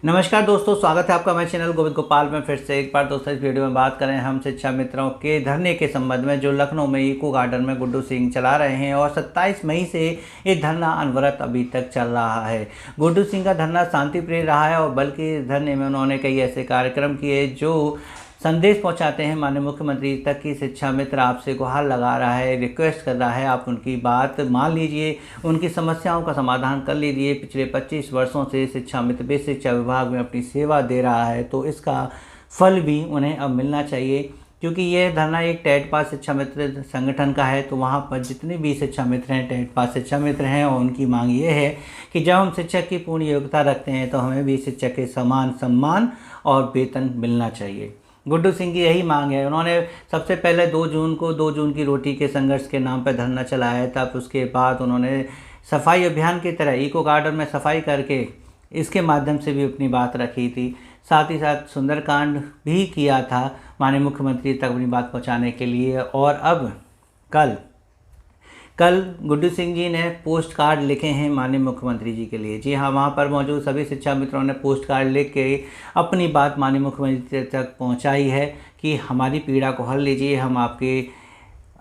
नमस्कार दोस्तों, स्वागत है आपका हमारे चैनल गोविंद गोपाल में। फिर से एक बार दोस्तों इस वीडियो में बात करें हम शिक्षा मित्रों के धरने के संबंध में, जो लखनऊ में इको गार्डन में गुड्डू सिंह चला रहे हैं और 27 मई से ये धरना अनवरत अभी तक चल रहा है। गुड्डू सिंह का धरना शांतिप्रिय रहा है और बल्कि इस धरने में उन्होंने कई ऐसे कार्यक्रम किए जो संदेश पहुंचाते हैं माननीय मुख्यमंत्री तक की शिक्षा मित्र आपसे गुहार लगा रहा है, रिक्वेस्ट कर रहा है, आप उनकी बात मान लीजिए, उनकी समस्याओं का समाधान कर लीजिए। पिछले 25 वर्षों से शिक्षा मित्र बेसिक शिक्षा विभाग में अपनी सेवा दे रहा है, तो इसका फल भी उन्हें अब मिलना चाहिए। क्योंकि ये धरना एक टेट पास शिक्षा मित्र संगठन का है, तो वहाँ पर जितने भी शिक्षा मित्र हैं टेट पास शिक्षा मित्र हैं, और उनकी मांग ये है कि जब हम शिक्षक की पूर्ण योग्यता रखते हैं तो हमें भी शिक्षक के समान सम्मान और वेतन मिलना चाहिए। गुड्डू सिंह की यही मांग है। उन्होंने सबसे पहले 2 जून की रोटी के संघर्ष के नाम पर धरना चलाया, तब उसके बाद उन्होंने सफाई अभियान की तरह इको गार्डन में सफाई करके इसके माध्यम से भी अपनी बात रखी थी। साथ ही साथ सुंदरकांड भी किया था माननीय मुख्यमंत्री तक अपनी बात पहुंचाने के लिए। और अब कल गुड्डू सिंह जी ने पोस्ट कार्ड लिखे हैं माननीय मुख्यमंत्री जी के लिए। जी हाँ, वहाँ पर मौजूद सभी शिक्षा मित्रों ने पोस्ट कार्ड लिख के अपनी बात माननीय मुख्यमंत्री तक पहुँचाई है कि हमारी पीड़ा को हल लीजिए, हम आपके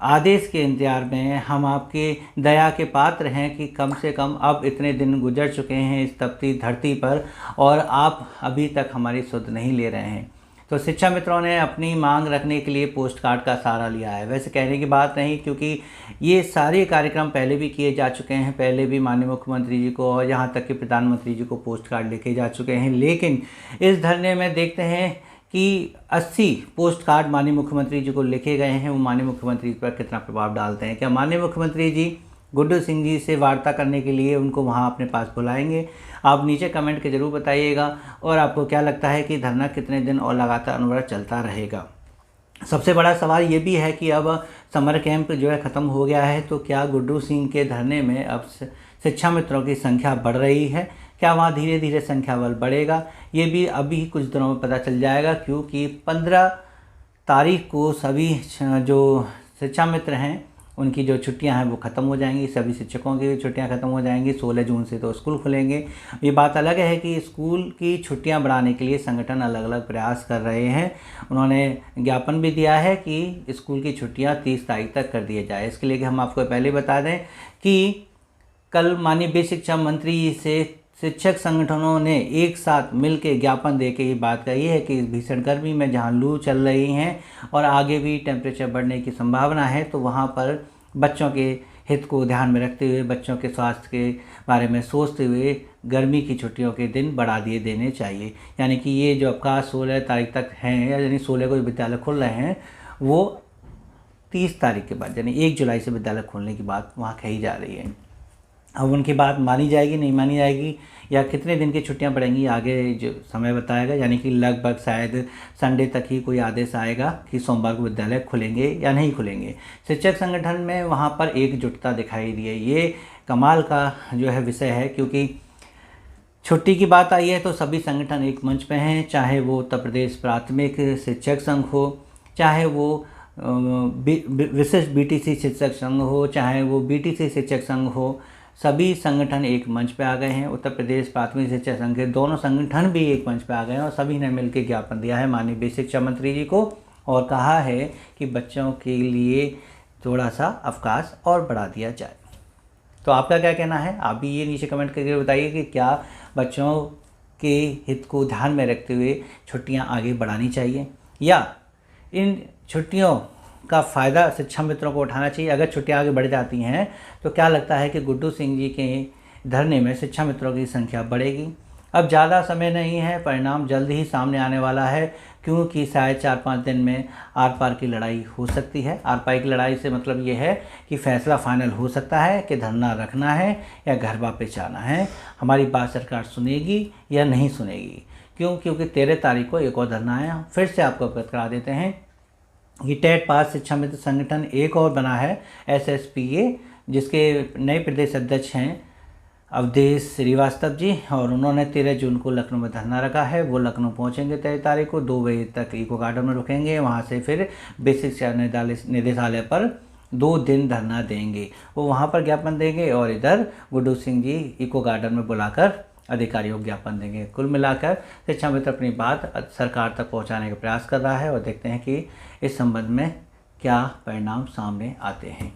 आदेश के इंतजार में हैं, हम आपके दया के पात्र हैं कि कम से कम अब इतने दिन गुजर चुके हैं इस तपती धरती पर और आप अभी तक हमारी सुध नहीं ले रहे हैं। तो शिक्षा मित्रों ने अपनी मांग रखने के लिए पोस्ट कार्ड का सहारा लिया है। वैसे कहने की बात नहीं, क्योंकि ये सारे कार्यक्रम पहले भी किए जा चुके हैं, पहले भी माननीय मुख्यमंत्री जी को और यहाँ तक कि प्रधानमंत्री जी को पोस्ट कार्ड लिखे जा चुके हैं। लेकिन इस धरने में देखते हैं कि 80 पोस्ट कार्ड माननीय मुख्यमंत्री जी को लिखे गए हैं, वो माननीय मुख्यमंत्री पर कितना प्रभाव डालते हैं। क्या माननीय मुख्यमंत्री जी गुड्डू सिंह जी से वार्ता करने के लिए उनको वहां अपने पास बुलाएंगे? आप नीचे कमेंट के ज़रूर बताइएगा। और आपको क्या लगता है कि धरना कितने दिन और लगातार अनवरत चलता रहेगा? सबसे बड़ा सवाल ये भी है कि अब समर कैंप जो है ख़त्म हो गया है, तो क्या गुड्डू सिंह के धरने में अब शिक्षा मित्रों की संख्या बढ़ रही है? क्या वहाँ धीरे धीरे संख्या बल बढ़ेगा? ये भी अभी कुछ दिनों में पता चल जाएगा, क्योंकि 15 तारीख को सभी जो शिक्षा मित्र हैं उनकी जो छुट्टियां हैं वो ख़त्म हो जाएंगी। सभी शिक्षकों की छुट्टियां ख़त्म हो जाएंगी। 16 जून से तो स्कूल खुलेंगे। ये बात अलग है कि स्कूल की छुट्टियां बढ़ाने के लिए संगठन अलग अलग प्रयास कर रहे हैं। उन्होंने ज्ञापन भी दिया है कि स्कूल की छुट्टियां 30 तारीख तक कर दिए जाए। इसके लिए कि हम आपको पहले बता दें कि कल माननीय बेसिक शिक्षा मंत्री से शिक्षक संगठनों ने एक साथ मिलकर ज्ञापन दे के ये बात कही है कि इस भीषण गर्मी में जहां लू चल रही हैं और आगे भी टेम्परेचर बढ़ने की संभावना है, तो वहां पर बच्चों के हित को ध्यान में रखते हुए, बच्चों के स्वास्थ्य के बारे में सोचते हुए गर्मी की छुट्टियों के दिन बढ़ा दिए देने चाहिए। यानी कि ये जो अवकाश 16 तारीख तक हैं, यानी 16 को विद्यालय खुल रहे हैं, वो 30 तारीख के बाद यानी 1 जुलाई से विद्यालय खोलने की बात वहाँ कही जा रही है। अब उनकी बात मानी जाएगी, नहीं मानी जाएगी, या कितने दिन की छुट्टियां पड़ेंगी, आगे जो समय बताएगा। यानी कि लगभग शायद संडे तक ही कोई आदेश आएगा कि सोमवार को विद्यालय खुलेंगे या नहीं खुलेंगे। शिक्षक संगठन में वहां पर एकजुटता दिखाई दी है। ये कमाल का जो है विषय है, क्योंकि छुट्टी की बात आई है तो सभी संगठन एक मंच पे हैं, चाहे वो उत्तर प्रदेश प्राथमिक शिक्षक संघ हो, चाहे वो विशिष्ट बीटीसी शिक्षक संघ हो, चाहे वो बीटीसी शिक्षक संघ हो, सभी संगठन एक मंच पे आ गए हैं। उत्तर प्रदेश प्राथमिक शिक्षा संघ के दोनों संगठन भी एक मंच पे आ गए हैं और सभी ने मिलकर ज्ञापन दिया है माननीय बेसिक शिक्षा मंत्री जी को और कहा है कि बच्चों के लिए थोड़ा सा अवकाश और बढ़ा दिया जाए। तो आपका क्या कहना है? आप भी ये नीचे कमेंट करके बताइए कि क्या बच्चों के हित को ध्यान में रखते हुए छुट्टियाँ आगे बढ़ानी चाहिए, या इन छुट्टियों का फ़ायदा शिक्षा मित्रों को उठाना चाहिए। अगर छुट्टियां आगे बढ़ जाती हैं तो क्या लगता है कि गुड्डू सिंह जी के धरने में शिक्षा मित्रों की संख्या बढ़ेगी? अब ज़्यादा समय नहीं है, परिणाम जल्द ही सामने आने वाला है, क्योंकि शायद 4-5 दिन में आर पार की लड़ाई हो सकती है। आर पार की लड़ाई से मतलब ये है कि फैसला फाइनल हो सकता है कि धरना रखना है या घर वापस जाना है। हमारी बात सरकार सुनेगी या नहीं सुनेगी? क्योंकि 13 तारीख को एक और धरना है। फिर से आपको अवगत करा देते हैं, ये टेट पास शिक्षा मित्र संगठन एक और बना है SSPA, जिसके नए प्रदेश अध्यक्ष हैं अवधेश श्रीवास्तव जी, और उन्होंने 13 जून को लखनऊ में धरना रखा है। वो लखनऊ पहुंचेंगे 13 तारीख को, 2 बजे तक इको गार्डन में रुकेंगे। वहां से फिर बेसिक शिक्षा निदेशालय पर 2 दिन धरना देंगे। वो वहां पर ज्ञापन देंगे और इधर गुड्डू सिंह जी इको गार्डन में बुलाकर अधिकारियों को ज्ञापन देंगे। कुल मिलाकर शिक्षा मित्र अपनी बात सरकार तक पहुंचाने का प्रयास कर रहा है और देखते हैं कि इस संबंध में क्या परिणाम सामने आते हैं।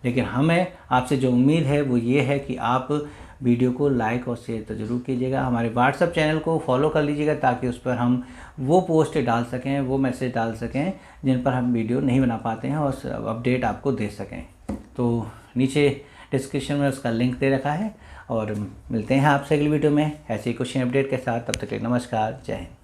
लेकिन हमें आपसे जो उम्मीद है वो ये है कि आप वीडियो को लाइक और शेयर तो ज़रूर कीजिएगा। हमारे व्हाट्सएप चैनल को फॉलो कर लीजिएगा ताकि उस पर हम वो पोस्ट डाल सकें, वो मैसेज डाल सकें जिन पर हम वीडियो नहीं बना पाते हैं और अपडेट आपको दे सकें। तो नीचे डिस्क्रिप्शन में उसका लिंक दे रखा है और मिलते हैं आपसे अगली वीडियो में ऐसे ही क्वेश्चन अपडेट के साथ। तब तक के लिए नमस्कार, जय हिंद।